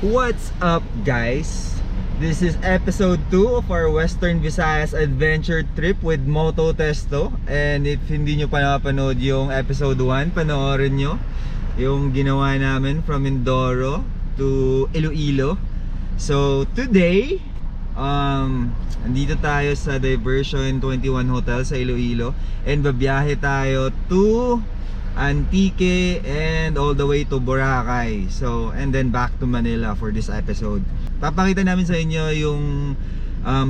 What's up, guys? This is episode 2 of our Western Visayas adventure trip with Moto Testo. And if hindi nyo pa napanood yung episode 1, panoorin nyo yung ginawa namin from Mindoro to Iloilo. So today, andito tayo sa Diversion 21 Hotel sa Iloilo. And babiyahe tayo to Antique and all the way to Boracay. So, and then back to Manila for this episode. Papakita namin sa inyo yung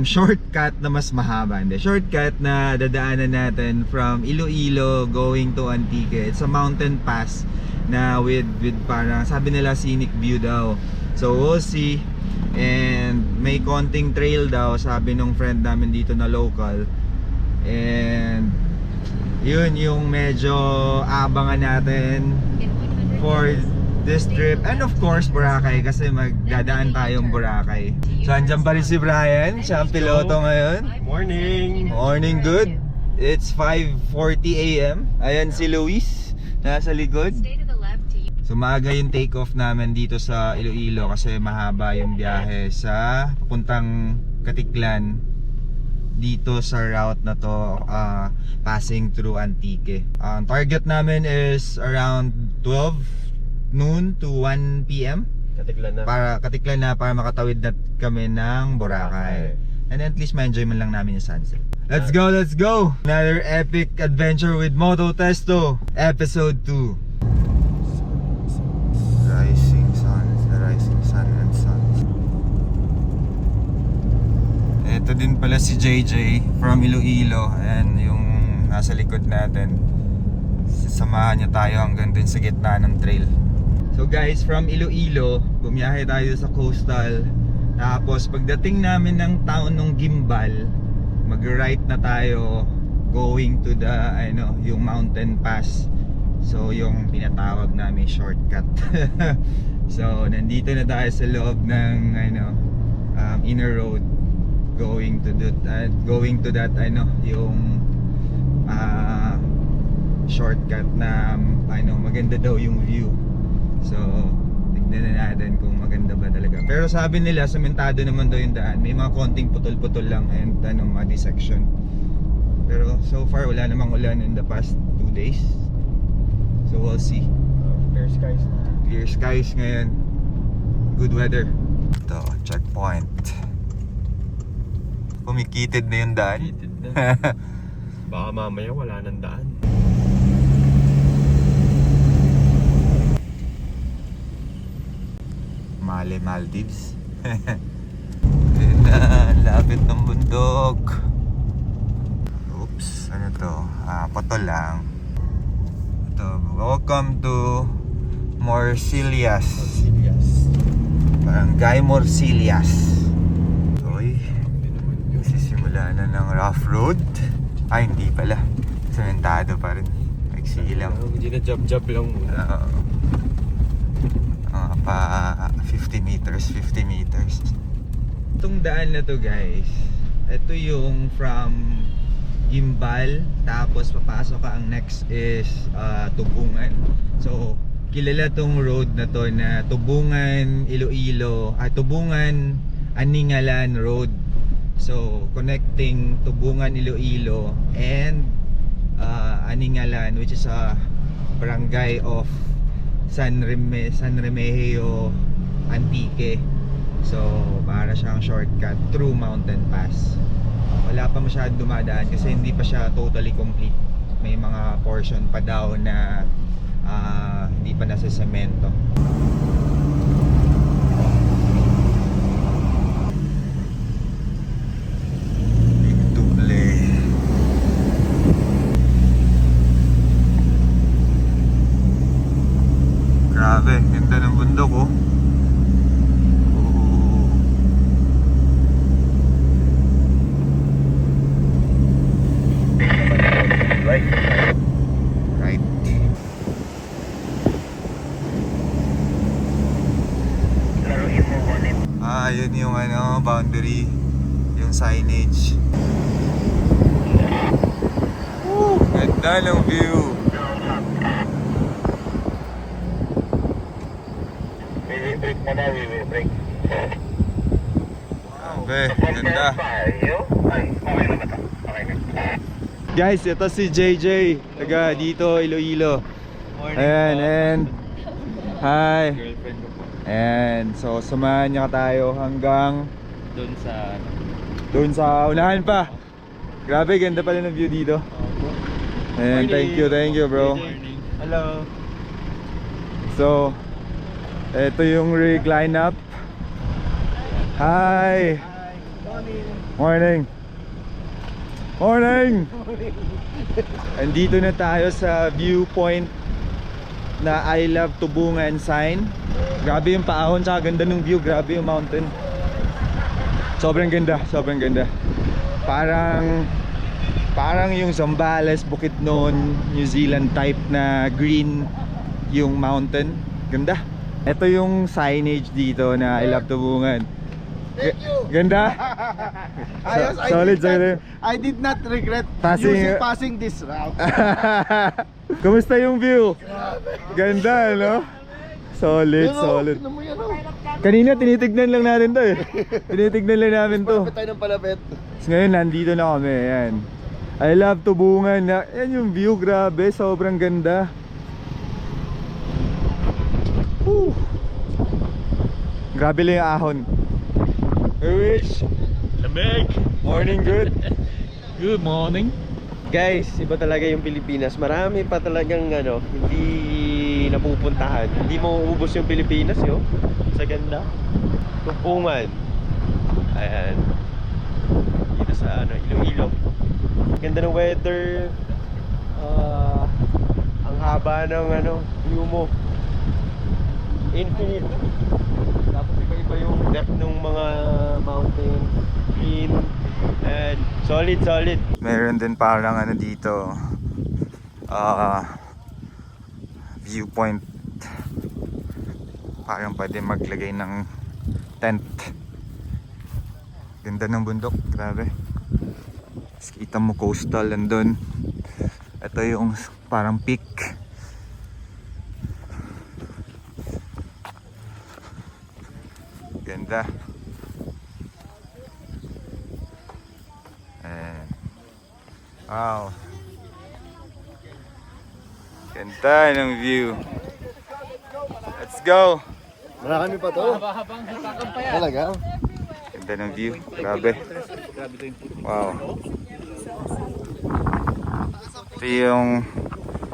shortcut na mas mahaba. Hindi, shortcut na dadaanan natin from Iloilo going to Antique. It's a mountain pass na with parang sabi nila scenic view daw. So we'll see. And may konting trail daw, sabi nung friend namin dito na local. And yun yung medyo abangan natin for this trip. And of course Boracay, kasi magdadaan tayong Boracay. So andyan pa rin si Brian, siya ang piloto ngayon. Morning! Morning, good. It's 5:40 AM. Ayan si Luis, nasa likod. So maaga yung take off namin dito sa Iloilo kasi mahaba yung biyahe sa papuntang Katiklan dito sa route na to, passing through Antique. Ang target namin is around 12 noon to 1 PM Katiklan na para makatawid na kami ng Boracay. And at least ma-enjoy man lang namin yung sunset. Let's go, let's go! Another epic adventure with Moto Testo, episode 2. Rising sun and sun. Ito din pala si JJ from Iloilo. Ayan yung nasa likod natin. Sasamahan niya tayo hanggang dun sa gitna ng trail. So guys, from Iloilo, bumiyahe tayo sa coastal. Tapos pagdating namin ng town ng Gimbal, mag-right na tayo going to the yung mountain pass. So yung tinatawag namin shortcut. So nandito na tayo sa loob ng inner road going to that yung shortcut na maganda daw yung view. So tignan na natin kung maganda ba talaga. Pero sabi nila sementado naman daw yung daan. May mga konting putol-putol lang and muddy section. Pero so far wala namang ulan in the past 2 days. So we'll see. Clear skies na. Clear skies ngayon. Good weather. Ito, checkpoint. Kumikitid na yung daan. Kitid na. Baka mamaya wala nang daan. Mali Maldives. Ayun na, lapit ng bundok. Oops, ano to? Patol lang. Ito, welcome to Morcillas. Barangay Morcillas. Uy, nagsisimula na ng rough road. Ay, hindi pala. Sementado pa rin. Nagsilang. Hindi na jab-jab lang muna. Pa 50 meters. Itong daan na to guys, ito yung from Gimbal, tapos papasok ka, ang next is Tubungan. So kilala tong road na to na Tubungan Iloilo, Tubungan Aningalan Road. So connecting Tubungan Iloilo and Aningalan, which is a barangay of San Remigio Antique. So para siyang shortcut through mountain pass. Wala pa masyadong dumadaan kasi hindi pa siya totally complete. May mga portion pa daw na hindi pa nasa semento. Grabe, ganda ng bundok oh. Right. Yun yung boundary, yung signage. Ganda ng view. Okay, ganda. Guys, ito si JJ, taga dito, Iloilo. Ayan, and hi. Girlfriend ko po. And so samahan niya tayo hanggang Doon sa unahan pa. Grabe, ganda pala ng view dito. And thank you bro. Hello. So, ito yung rig lineup. Hi. Morning. Morning. Andito na tayo sa viewpoint na I love Tubungan sign. Grabe yung paahon, tsaka ganda ng view. Grabe yung mountain. Sobrang ganda, sobrang ganda. Parang yung Zambales, Bukidnon, New Zealand type na green yung mountain. Ganda. Ito yung signage dito na I love Tubungan. Thank you. Ganda. Ayos, Solid, solid. I did not regret passing this route. Kumusta yung view? Ganda, no? Solid, solid. Tignan mo yan, oh. Kanina tinitignan lang natin to eh. Tinitignan lang namin to. Palapit tayo ng palapit. Tapos ngayon nandito na kami, ayan. I love Tubungan. Yan yung view, grabe, sobrang ganda. Woo. Grabe lang yung ahon. Hey Rich, Lamig. morning, good. Good morning. Guys, iba talaga yung Pilipinas. Marami pa talagang hindi napupuntahan. Hindi mo uubos yung Pilipinas, yo. Sa ganda. Tubungan. Ayan. Dito sa Iloilo. Ganda ng weather. Ang haba ng view mo. Infinite. Tapos iba-iba yung depth ng mga mountains. Green. And solid. Meron din parang dito viewpoint, parang pwede maglagay ng tent. Ganda ng bundok, grabe. Tapos kita mo coastal nandun. Ito yung parang peak. Ganda. Wow. Ganda ng view. Let's go. Marami pa to. Talaga? Ganda ng view. Grabe. Wow. Ito yung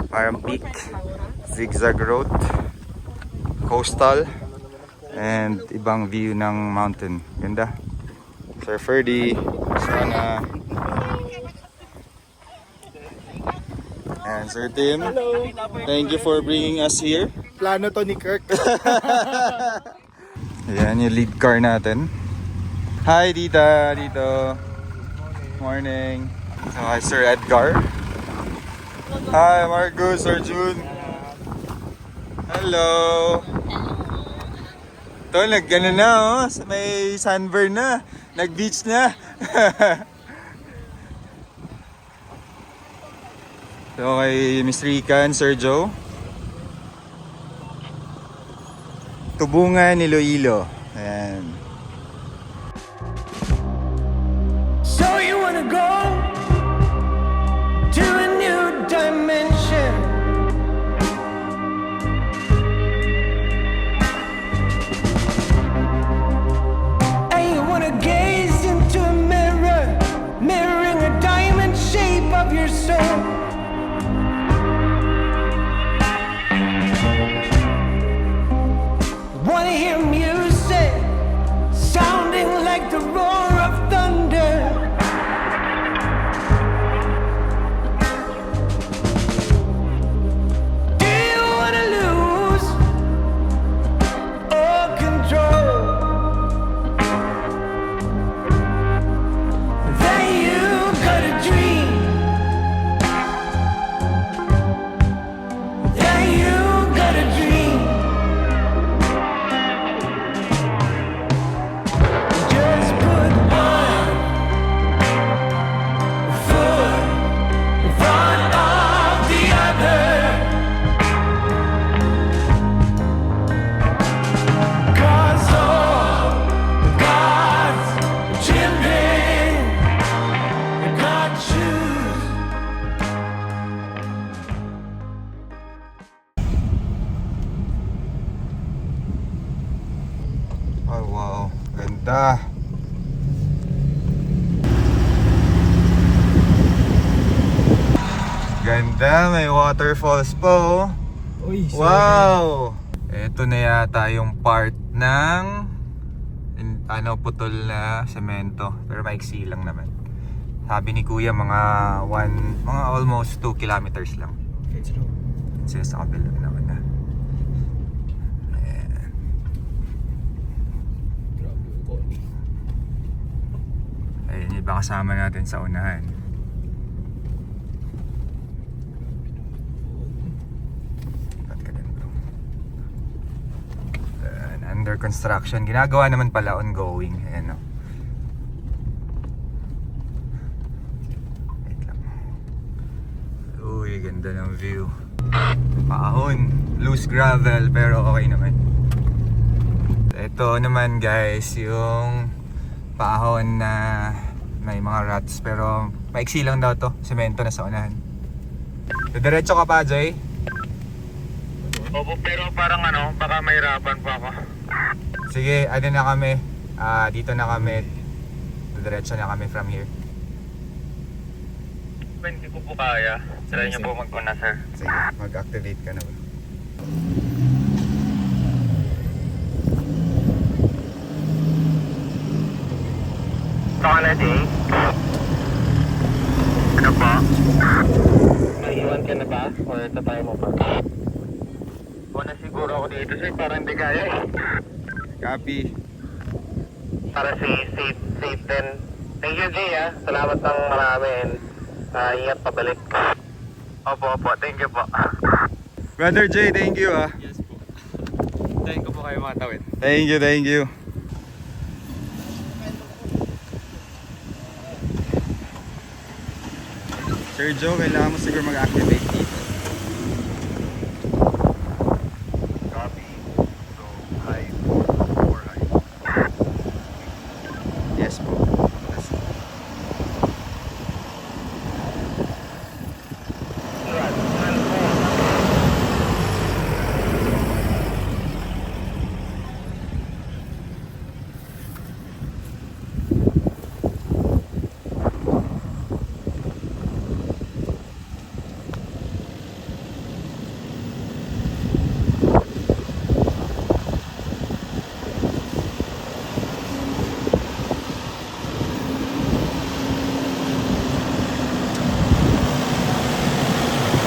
parang peak, zigzag road, coastal, and ibang view ng mountain. Ganda. Sir Ferdy, sana. And Sir Tim, thank you for bringing us here. Plano to ni Kirk. Ayan yung lead car natin. Hi tita, dito. Morning. So, hi Sir Edgar. Hi Marcus, Sir June. Hello. Ito, nag-ano na oh. May sunburn na. Nag-beach na. So kay Miss Rican, Sir Joe. Tubungan, Iloilo. Ayan. So you wanna go to a new dimension? And you wanna gaze into a mirror, mirroring a diamond shape of your soul. Wanna hear music sounding like the roar of thunder? Do you wanna lose all control? Then you got a dream. Then you got a dream. Just put Ganda. Ganda, may waterfalls po. Uy, Wow! Ito na yata yung part ng putol na semento. Pero maiksi lang naman. Sabi ni Kuya mga almost 2 kilometers lang. Kasi sa kabila naman na. Ayan. Ayun, yung iba kasama natin sa unahan. Ba't ka ganito? Under construction. Ginagawa naman pala ongoing. Ayan o. Wait lang. Uy, ganda ng view. Paahon. Loose gravel pero okay naman. Ito naman guys, yung paahon na may mga ruts pero maiksi lang daw to. Semento na sa unahan. Diretso ka pa, Jay? Opo, pero parang baka mahirapan pa ako. Sige, ano na kami. Dito na kami. Diretso na kami from here. Hindi ko po kaya. Try niyo po magkuna, sir. Sige, mag-activate ka na ba? Saka na, Jay. Ano po? Naiwan ka na ba? Or tatay mo pa? Wala siguro ako dito, sir. Parang hindi kaya eh. Copy. Para safe din. Thank you, Jay, ah. Salamat ng marami and ingat pabalik. Opo. Thank you po. Brother Jay, thank you ah. Yes po. Tayin ko po kayo mga tawid. Thank you. Sir Joe, kailangan mo siguro mag-activate dito. Copy. So, high. 4 high. Yes po.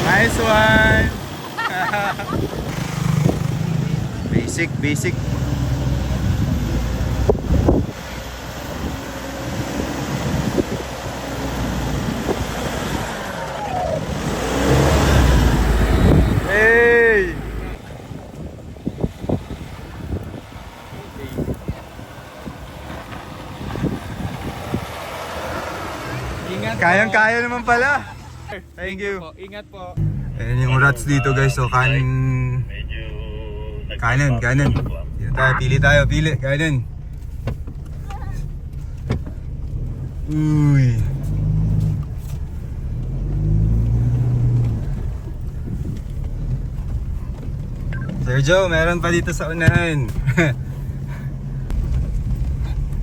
Nice one! Basic. Hey! Ingat Kayang-kaya naman pala. Thank you. po. Ingat po. Ayan yung ruts dito guys. So kanan. Dito tayo, pili. Kanan. Uy. Sir Joe, meron pa dito sa unahan.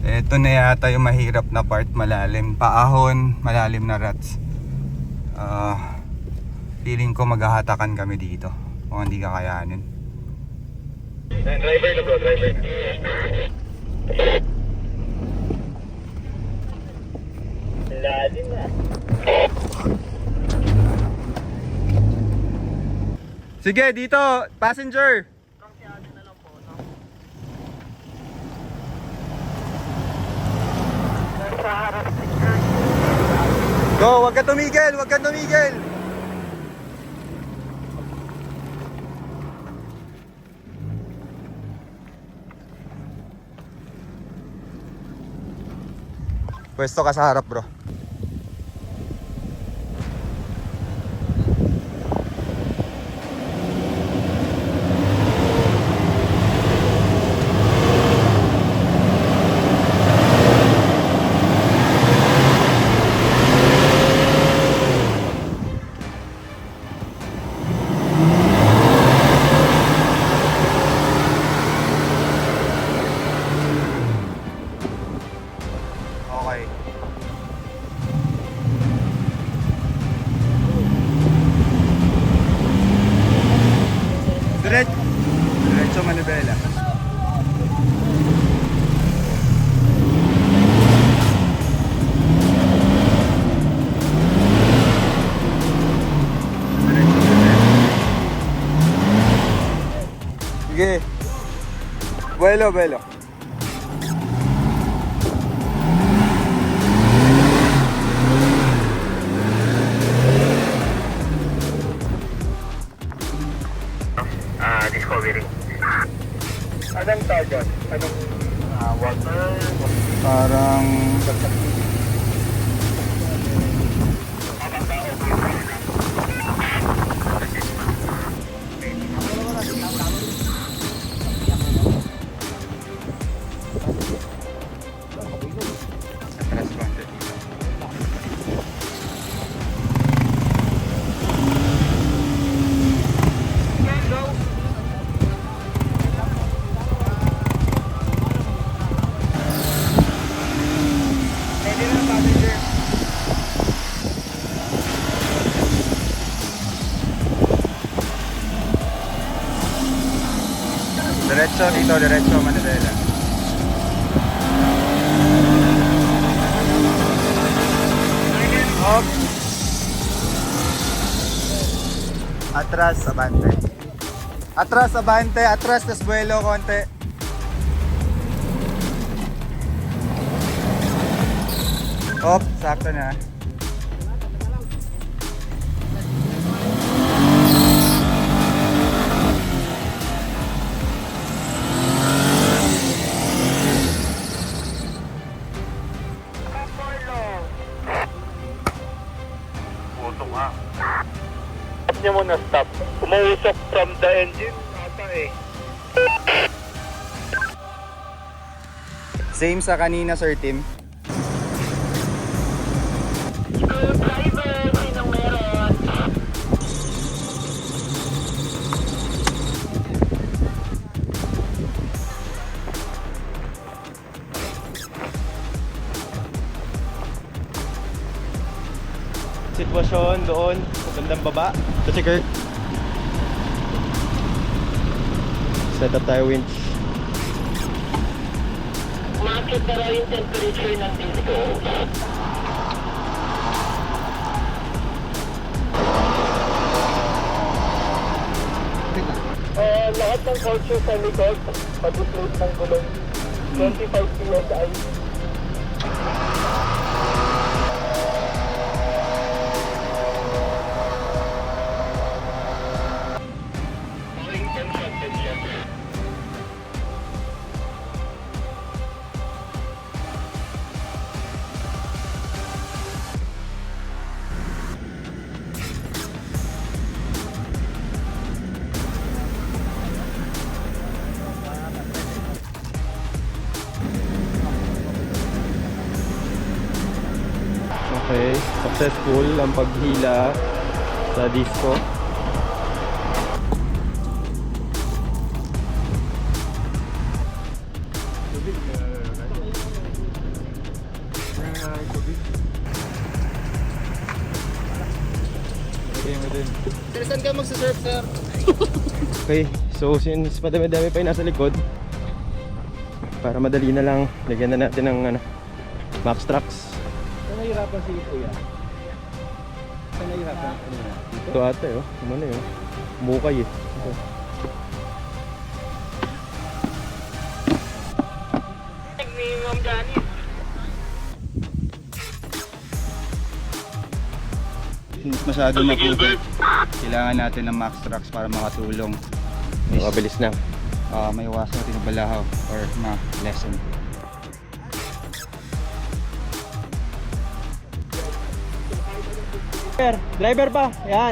Ito na yata yung mahirap na part, malalim. Paahon, malalim na ruts. Feeling ko maghahatakan kami dito kung hindi kakayanin. Driver na bro, driver. Lalim na. Sige, dito, passenger. Go, wag ka tumigil. Pwesto ka sa harap, bro. Diretso Manibela. Sige. Buelo. Discovery. Anong target? Anong water? Parang atras konti. Diretso Manibela. Up. Atras, abante. Atras, tas buelo konti. Up, sakto na. Niya muna stop. Umuusok from the engine. Ata eh. Same sa kanina, Sir Tim. Driver, sinong meron? Sitwasyon doon sa bandang baba. Ito si Kirk. Set up tayo winch. Bakit na yung temperature ng disco? Lahat ng culture sa likod, pag-float ng gulong, 25 PSI. Okay, successful ang paghila sa disco. Sir, saan ka magsasurf, sir? Okay, so since madami-dami pa yung nasa likod, para madali na lang, lagyan na natin ng Max Trax. Saan nahihirapan si Kuya? Saan nahihirapan kanina? Ito ate oh, kumano yun, bukay eh. Ito. Minimum Johnny. Masyado maputi. Kailangan natin ng Max Trax para makatulong. Mabilis na. May iwasan natin ng balahaw or lesson. Driver pa, yan.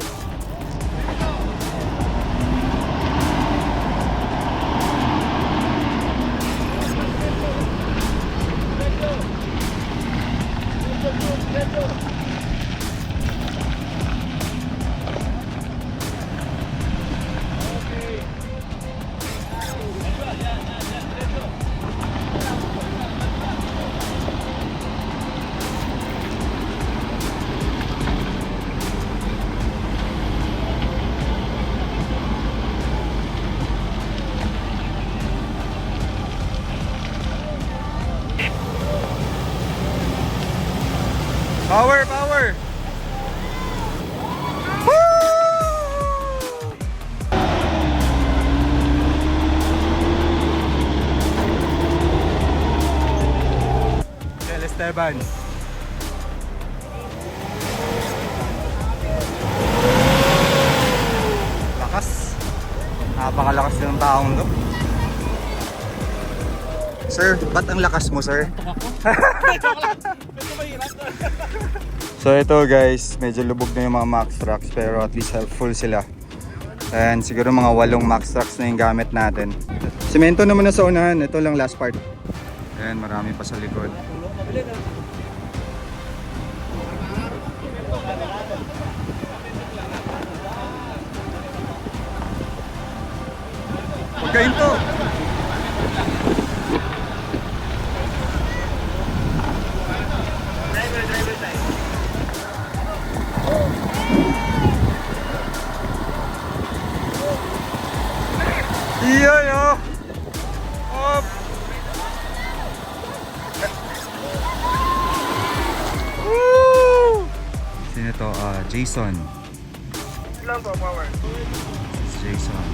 Power, power! Del Esteban. Lakas. Napakalakas ng taong to. Sir, ba't ang lakas mo, sir? So ito guys, medyo lubog na yung mga Max Trucks pero at least helpful sila. And siguro mga 8 Max Trucks na yung gamit natin. Semento naman na sa unahan, ito lang last part. And marami pa sa likod. Huwag kayo to! Iya yo. Op. Woo! Sino to? Jason. Lang po, power. This is Jason.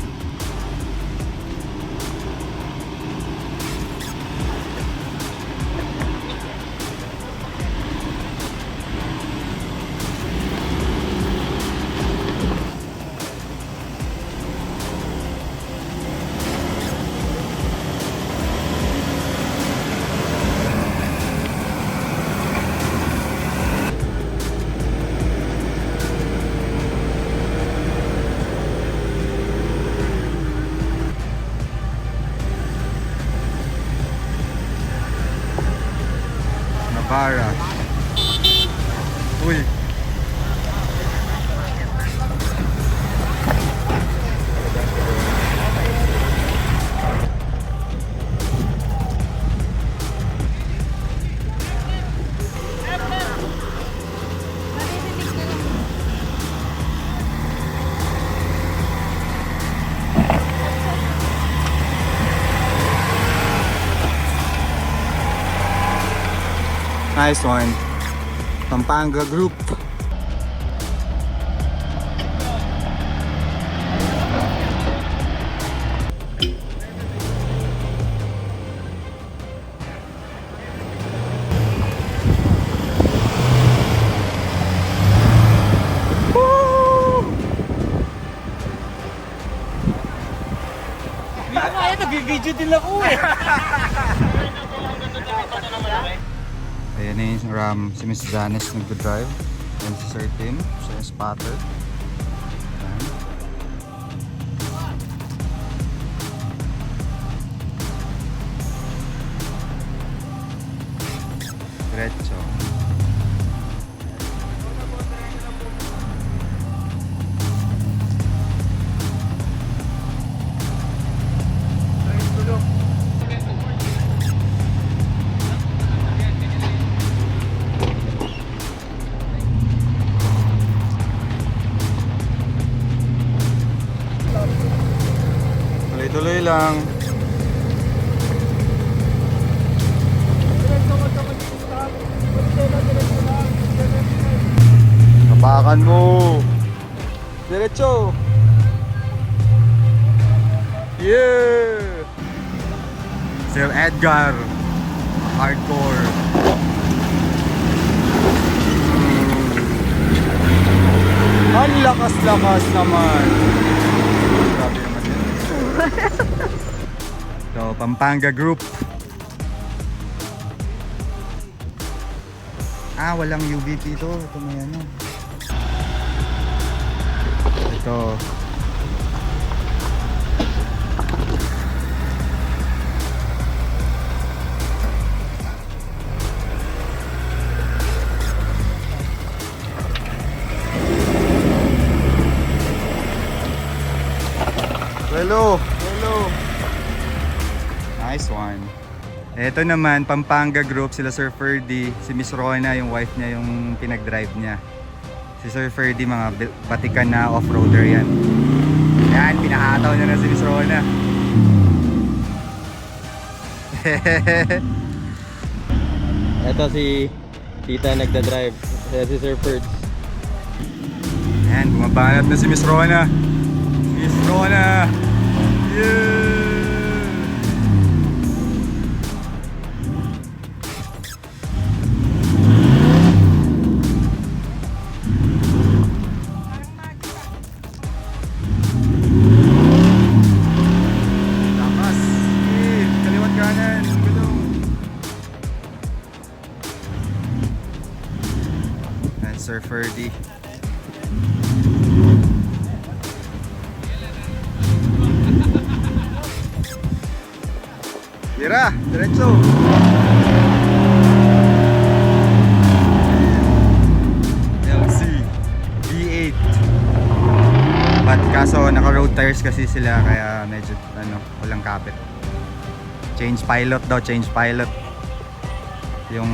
Navara. Uy. Nice one. Pampanga Group. Hindi ko kaya, nag-video din ako eh. Ayan na yung Ram, si Miss Janice nagdadrive. Ayan si Sir Tim, siya yung spotter. Ayan. Diretso. Tuloy-tuloy lang. Kapakan mo. Diretso. Yeah. Sir Edgar. Hardcore. Ang lakas-lakas naman. Grabe naman yun. So, Pampanga Group. Walang UBP ito. Ito may ano. Ito. Hello. Hello. Nice one. Ito naman, Pampanga Group, sila Sir Ferdy, si Miss Rona, yung wife niya, yung pinag-drive niya. Si Sir Ferdy, mga batikan na off-roader yan. Yan, pinakataw niya na si Miss Rona. Ito si Kita nagda-drive. Kaya si Sir Ferds. Ayan, bumabanat na si Miss Rona. Miss Rona! Yeah! Lakas! Kaliwat kanan! Gulong! And Sir Ferdy. Tira, diretso. LC V8. But kaso naka road tires kasi sila kaya medyo walang kapit. Change pilot daw, change pilot. Yung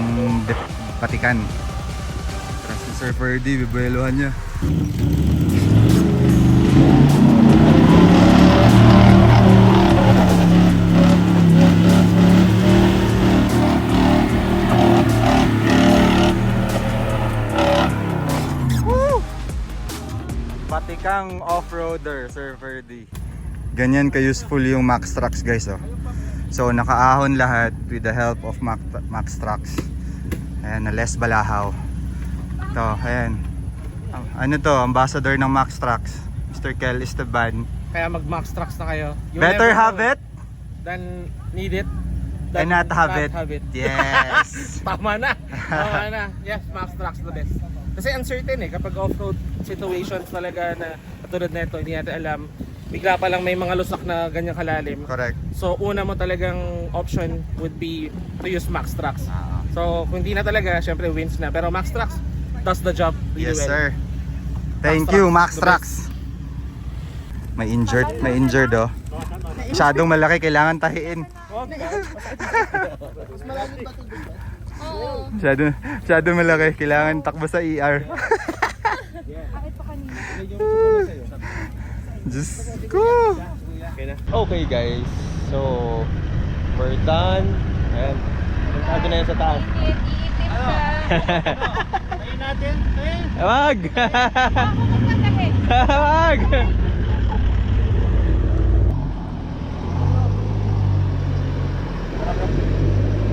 patikan. Tapos si Sir Ferdy, bibuelohan niya. Patikang off-roader, Sir Ferdy. Ganyan ka-useful yung Maxtrax guys, oh. So nakaahon lahat with the help of Maxtrax. Ayan, na Les Balahaw. Ito, ayan. Ano to, ambassador ng Maxtrax, Mr. Kel Esteban. Kaya mag-max trucks na kayo. You Better never have know it than need it. and not have it. Yes. Tama na. Tama na. Yes, max trucks the best. Kasi uncertain kapag off-road situations talaga na katulad nito, hindi natin alam. Bigla pa lang may mga lusak na ganyang kalalim. Correct. So una mo talagang option would be to use max trucks. So kung hindi na talaga, syempre wins na. Pero max trucks does the job really Yes, well. sir. Thank you, Maxtrax. May injured oh. Masyadong malaki, kailangan tahiin. Masyadong malaki, kailangan takbo sa ER. Diyos ko. Okay guys, so we're done. Ayan, masyado na yan sa taas. Wag! Wag!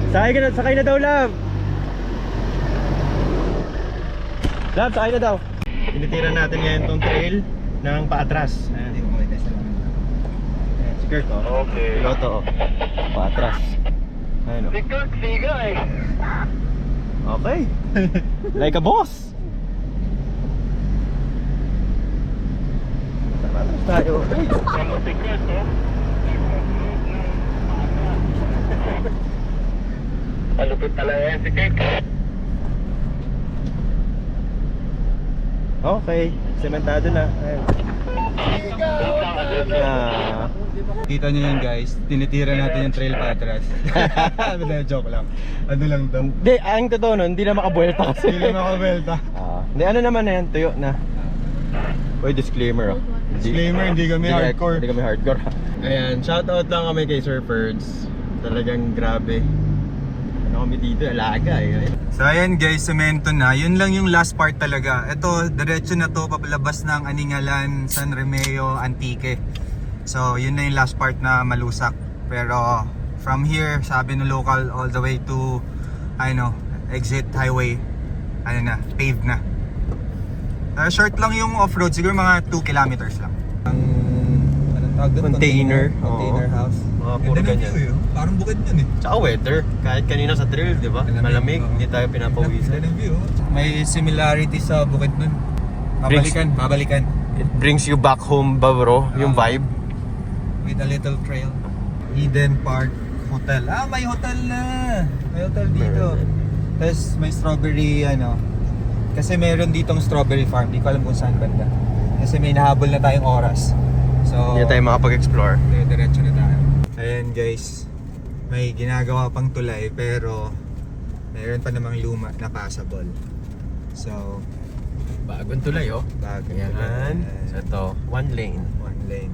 Sakay na daw, Love! Love, sakay na daw! Tinitira natin ngayon tong trail ng paatras. Ayan. Skirt oh. Okay. Piloto oh. Paatras. Ayan oh. Skirt, siga eh. Okay. Like a boss. Paatras tayo. Skirt, oh. Palupit talaga yan si Kek. Okay. Sementado na. Ayan. Kita nyo yun guys, tinitira natin yung trail patras. Joke lang. Ano lang daw. Hindi, ang totoo nun, hindi na makabuelta kasi. Hindi na makabelta. Hindi, ano naman na yan, tuyo na. Uy, disclaimer oh. Disclaimer, hindi kami hardcore. Hindi kami hardcore. Ayan, shoutout lang kami kay Sir Ferds. Talagang grabe. Ano kami dito, alaga eh. So ayan guys, semento na. Yun lang yung last part talaga. Ito, diretso na to papalabas ng Aningalan, San Remeo, Antique. So yun na yung last part na malusak. Pero from here, sabi ng local, all the way to exit highway, paved na. Short lang yung off-road, siguro mga 2 kilometers lang. Anong tawag doon? Container. Container Oo. house. Mga puro ganyan. Parang bukid yun eh. Tsaka weather, kahit kanina sa trail, di ba? Malamig, hindi tayo pinapawisan. May similarity sa bukid nun. Babalikan. It brings you back home ba bro? Yung vibe? With a little trail. Eden Park Hotel. May hotel na. May hotel dito. Tapos may strawberry kasi meron ditong strawberry farm. Di ko alam kung saan banda. Kasi may nahabol na tayong oras. So Hindi tayo makapag-explore. diretso na tayo. Ayan guys, may ginagawa pang tulay pero meron pa namang luma na passable. So Bagong tulay oh. bago Yan. So ito, one lane. one lane.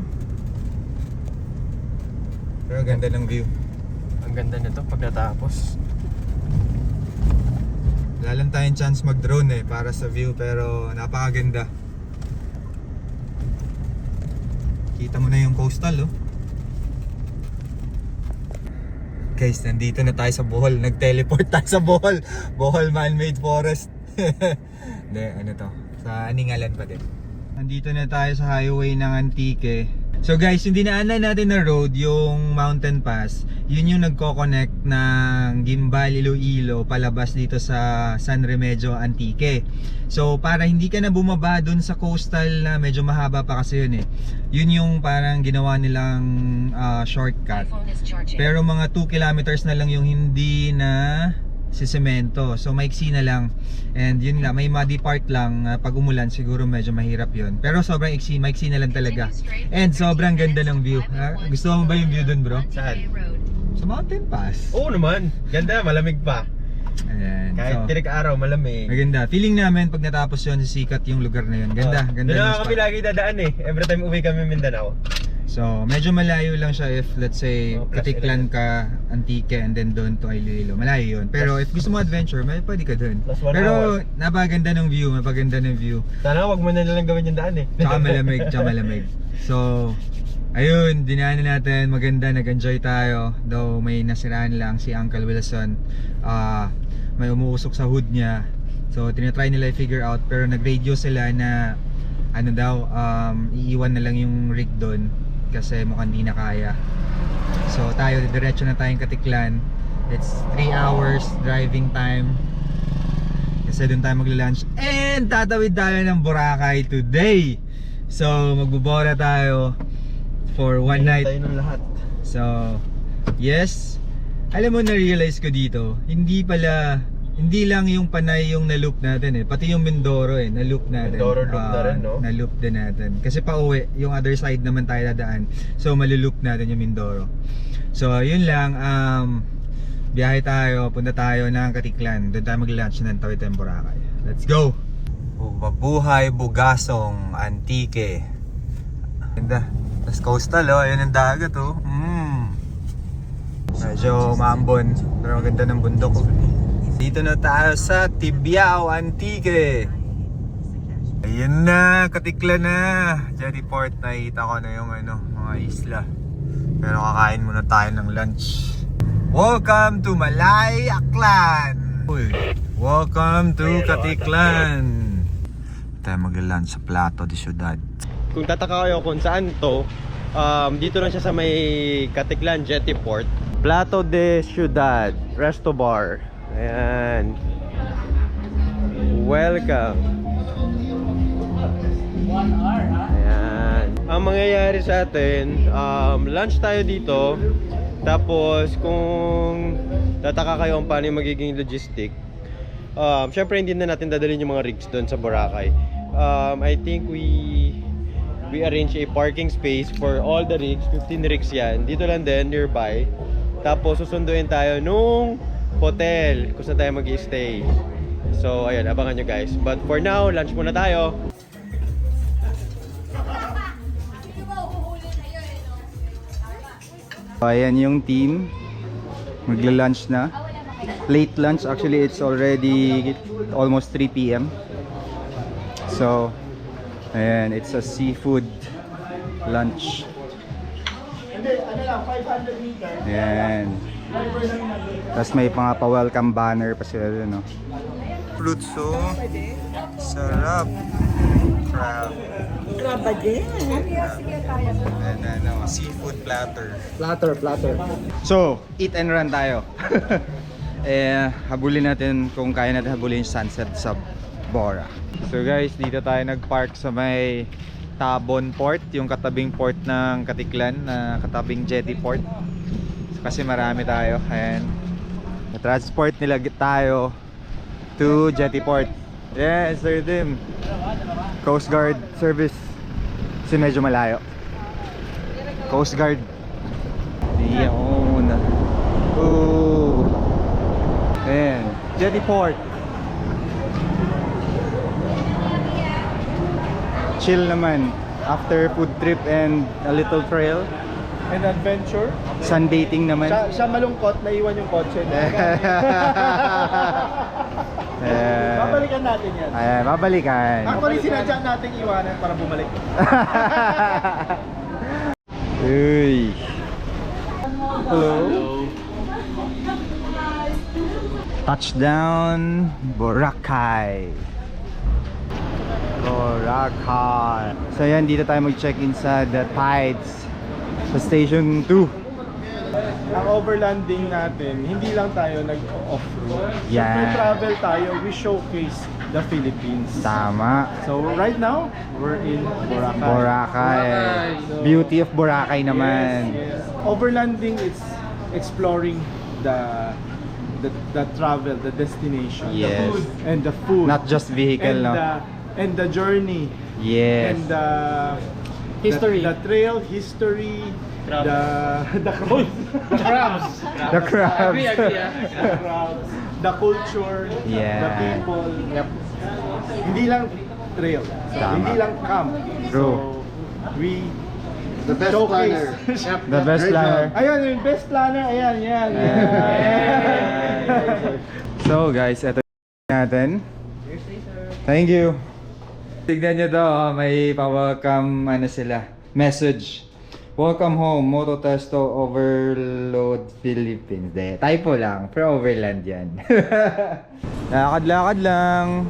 Pero ganda ng view. Ang ganda nito pag natapos. Wala lang tayong chance mag-drone para sa view, pero napakaganda. Kita mo na yung coastal, oh. Guys, nandito na tayo sa Bohol. Nag-teleport tayo sa Bohol. Bohol Man-Made Forest. Hindi, ano to? Sa Aningalan pa din. Nandito na tayo sa highway ng Antique. So guys, yung dinaanan natin na road, yung Mountain Pass, yun yung nagko-connect ng Gimbal, Iloilo, palabas dito sa San Remedios, Antique. So para hindi ka na bumaba dun sa coastal na medyo mahaba pa kasi yun yun yung parang ginawa nilang shortcut. Pero mga 2 kilometers na lang yung hindi na si semento. So maiksi na lang. And yun lang, may muddy part lang. Pag umulan siguro medyo mahirap yun. Pero sobrang maiksi na lang talaga. And sobrang ganda ng view. Gusto mo ba yung view dun, bro? Saan? Sa Mountain Pass. Oo naman. Ganda, malamig pa. Ayan. Kahit So, tirik-araw, malamig. maganda. Feeling namin pag natapos yun, sikat yung lugar na yun. Ganda, ganda Doon ng na kami spot. lagi dadaan Every time uwi kami Mindanao. So, medyo malayo lang siya if let's say Plus Katiklan ka, Antique, and then doon to Iloilo. Malayo yun. Pero if gusto mo adventure, pwede ka doon. Plus 1 Pero hour. napaganda ng view, mapaganda ng view. Sana wag mo na lang gawin yung daan Tsaka malamig. So, ayun, dinaanan natin, maganda, nag-enjoy tayo. Though may nasiraan lang si Uncle Wilson. May umuusok sa hood niya. So, tinatry nila i-figure out. Pero nag-radio sila na ano daw, iiwan na lang yung rig doon kasi mukhang di na kaya. So, tayo, diretso na tayong Katiklan. It's 3 hours driving time. Kasi doon tayo magla-lunch. And tatawid tayo ng Boracay today. So, magbubora tayo for one night. Tayo ng lahat. So, yes. Alam mo, na-realize ko dito, hindi lang yung Panay yung na-loop natin pati yung Mindoro na-loop natin. Mindoro loop na rin, no? Na-loop din natin. Kasi pauwi, yung other side naman tayo dadaan. So, malulup natin yung Mindoro. So, yun lang. Biyahe tayo, punta tayo ng Katiklan. Doon tayo mag-lunch ng tawid tayong Boracay. Let's go! Mabuhay, Bugasong, Antique. Ganda. Tapos coastal, ayun ang dagat, Medyo maambon, pero maganda ng bundok. Dito na tayo sa Tibiao, Antique. Ayun na, Katiklan na. Jetty Port, nakita ko na yung mga isla. Pero kakain muna tayo ng lunch. Welcome to Malay Aklan. Welcome to Katiklan. Tayo mag-lunch sa Plato de Ciudad. Kung tataka kayo kung saan to, dito lang siya sa may Katiklan Jetty Port. Plato de Ciudad Resto Bar. Ayan. Welcome. Ayan. Ang mangyayari sa atin, lunch tayo dito. Tapos kung tataka kayo kung paano yung magiging logistic, syempre hindi na natin dadalhin yung mga rigs doon sa Boracay. I think we arrange a parking space for all the rigs, 15 rigs yan. Dito lang din, nearby. Tapos susunduin tayo nung hotel kung saan tayo mag-i-stay. So ayun, abangan nyo guys. But for now, lunch muna tayo. Ayan yung team. Magla-lunch na. Late lunch, actually it's already almost 3 PM. So, ayan, it's a seafood lunch. Ayan. Tapos may mga pa-welcome banner pa sila dun, Fruitso. Sarap. Crab. Crab ba din? And seafood platter. Platter. So, eat and run tayo. Habulin natin kung kaya natin habulin yung sunset sa Bora. So guys, dito tayo nag-park sa may Tabon Port, yung katabing port ng Katiklan, na katabing jetty port. Kasi marami tayo. Ayan. Na-transport nila tayo to jetty port. Yes, sir, Dim. Coast Guard service. Kasi medyo malayo. Coast Guard. Yun. Ooh. Ayan. Jetty port. Chill naman. After food trip and a little trail. And adventure. Sunbathing naman. Siya malungkot, naiwan yung kotse niya. Ayan. Babalikan natin yan. Ayan, babalikan. Actually, sinadya natin iwanan para bumalik. Uy. Hello. Touchdown Boracay. Boracay. So yan, dito tayo mag-check-in sa The Tides sa Station 2. Ang overlanding natin, hindi lang tayo nag-off-road. Yan. May travel tayo, we showcase the Philippines. Tama. So right now, we're in Boracay. Boracay. Beauty of Boracay naman. Yes. Overlanding is exploring the travel, the destination, Yes. the food, and the food. Not just vehicle, and no? And the journey. Yes. And the History. The trail history. The crabs. The crabs. Agree, ah. The crowds, the culture, Yeah. the people. Yep. Hindi lang trail. So, Tama. hindi lang camp. True. So, we The best showcase. The best planner. Ayun, yung best planner. Ayan, yan. So guys, eto natin. Thank you. Tignan nyo to, may pa-welcome sila. Message. Welcome home, Moto Testo Overload Philippines. De, typo lang, pero overland yan. Lakad-lakad lang.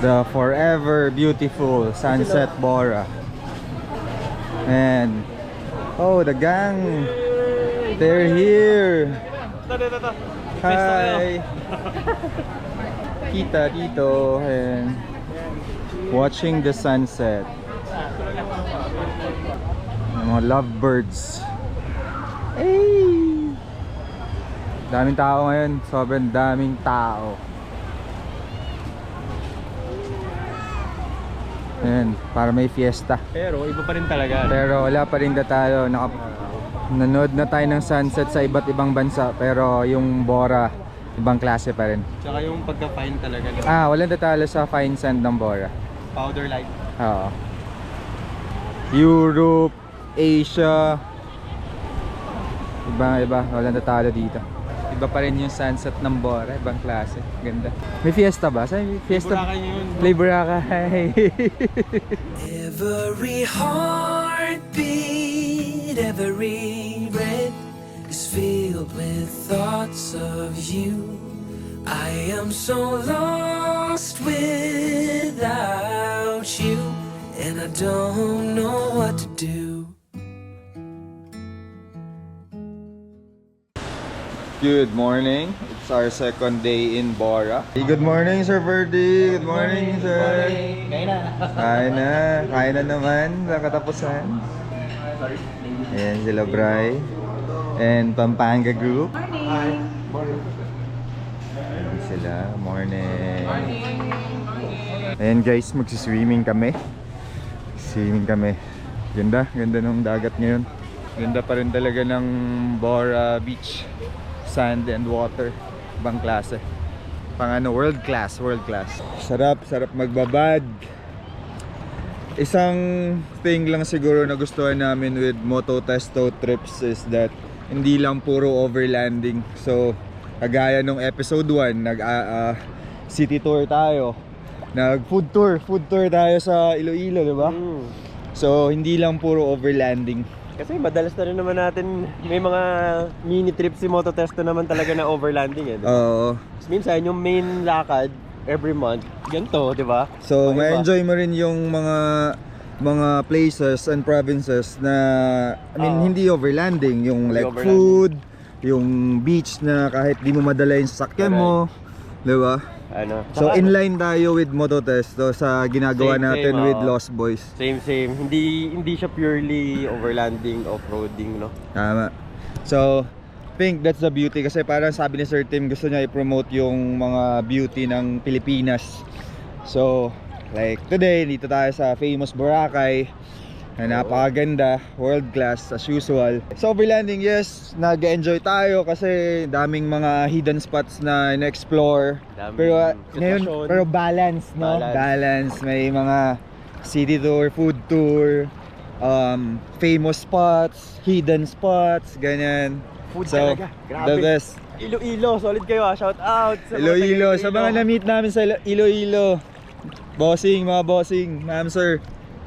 The forever beautiful Sunset Bora. And oh, the gang. They're here. Hi. Kita dito and watching the sunset. Mga lovebirds. Hey! Daming tao ngayon, sobrang daming tao. Ayan, para may fiesta. Pero iba pa rin talaga. Pero wala pa rin tayo. Nanood na tayo ng sunset sa iba't ibang bansa. Pero yung Bora, ibang klase pa rin. Tsaka yung pagka-fine talaga. Walang tatalo sa fine sand ng Bora. Powder light. Oo. Europe, Asia. Iba, walang tatalo dito. Iba pa rin yung sunset ng Bora, ibang klase. Ganda. May fiesta ba? Saan may fiesta? Boracay yun. Play Boracay. Every heartbeat, every breath is filled with thoughts of you. I am so lost without you, and I don't know what to do. Good morning. It's our second day in Bora. Good morning, Sir Verdi. Good morning, sir. Kain na. Kain na naman sa katapusan. Ayan sila, Bray. And Pampanga Group. Ayan sila. Morning. Ayan guys, magsiswimming kami. Swimming kami. Ganda. Ganda ng dagat ngayon. Ganda pa rin talaga ng Bora Beach. Sand and water, ibang klase. World class. Sarap magbabad. Isang thing lang siguro na gustuhan namin with Moto Testo trips is that hindi lang puro overlanding. So, kagaya nung episode 1, city tour tayo. Food tour tayo sa Iloilo, di ba? So, hindi lang puro overlanding. Kasi madalas na rin naman natin, may mga mini trips si Moto Testo naman talaga na overlanding eh. Oo. Minsan yung main lakad every month, ganito, di ba? So, Iba. ma-enjoy mo rin yung mga places and provinces na hindi overlanding, yung Hindi like overlanding. food, yung beach na kahit di mo madala yung sasakyan mo, 'di ba? So Tsaka, inline tayo with Moto Testo sa ginagawa Same, natin same, with oo. Lost Boys. Same. Hindi siya purely overlanding, off-roading, no? Tama. So, think that's the beauty kasi parang sabi ni Sir Tim gusto niya i-promote yung mga beauty ng Pilipinas. So, like today, dito tayo sa famous Boracay na napakaganda, world class as usual. So overlanding, yes, nag-enjoy tayo kasi daming mga hidden spots na in-explore. Daming Pero ngayon, sitwasyon. balance, no? Balance. May mga city tour, food tour, famous spots, hidden spots, ganyan. Food So, talaga. the Grabe. best. Iloilo, solid kayo ah. Shout out sa mga Iloilo, taga sa mga na-meet namin sa Iloilo. Bossing, mga bossing, ma'am sir.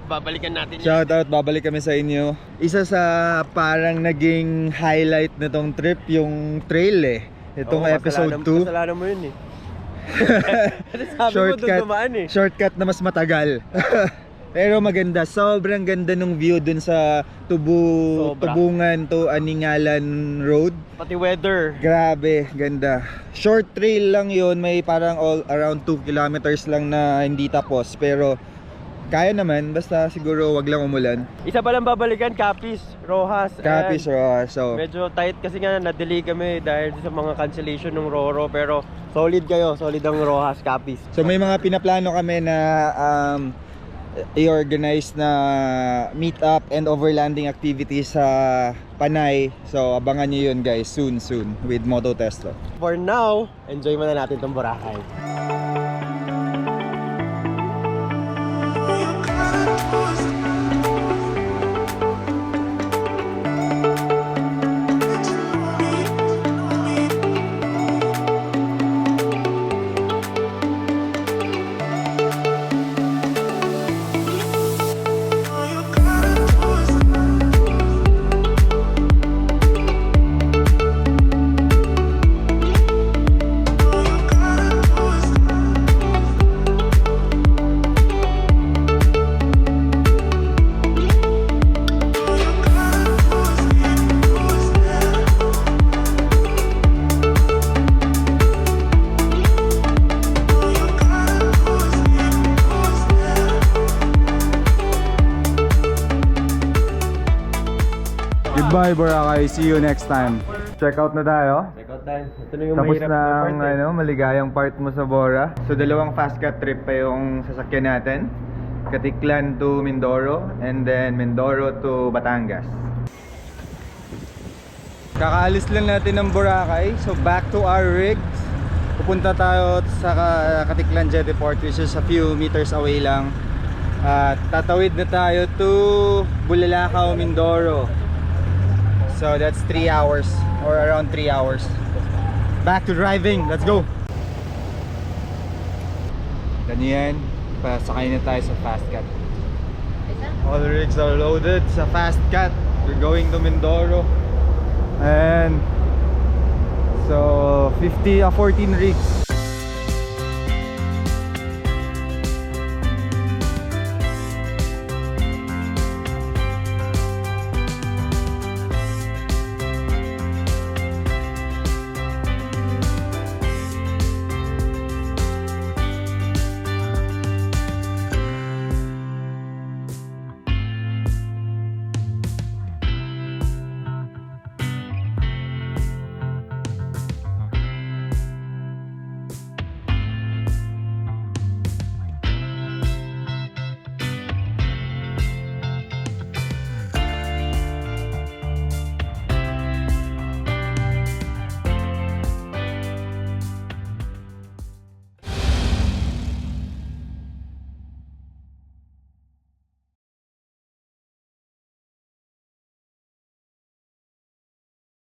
babalikan natin yan. Shout out, babalik kami sa inyo. Isa sa parang naging highlight na tong trip, yung trail eh. Itong Oo, episode kasalanan- 2. Kasalanan mo yun eh. Sabi mo doon dumaan eh. Shortcut na mas matagal. Pero maganda, sobrang ganda nung view dun sa Sobra. Tubungan to Aningalan Road. Pati weather. Grabe, ganda. Short trail lang yun, may parang all around 2 kilometers lang na hindi tapos. Pero kaya naman, basta siguro wag lang umulan. Isa pa lang babalikan, Capiz, Rojas. Capiz, and so medyo tight kasi nga na-delay kami dahil sa mga cancellation ng Roro. Pero solid kayo, solid ang Rojas, Capiz. So may mga pinaplano kami na i-organize na meet-up and overlanding activities sa Panay. So abangan nyo yun guys, soon with Moto Testo. For now, enjoy muna natin itong Boracay. Goodbye Boracay, see you next time. Check out na tayo. Check out tayo. Ito na yung Tapos mahirap na na ang part eh. maligayang part mo sa Bora. So dalawang fast cut trip pa yung sasakyan natin. Katiklan to Mindoro and then Mindoro to Batangas. Kakaalis lang natin ng Boracay. So back to our rigs. Pupunta tayo sa Katiklan Jetty Port, which is a few meters away lang. At tatawid na tayo to Bulalakaw, Mindoro. So that's 3 hours or around 3 hours. Back to driving. Let's go. Ganyan. Pasakay na tayo sa fast cut. All rigs are loaded sa fast cut. We're going to Mindoro. And so 14 rigs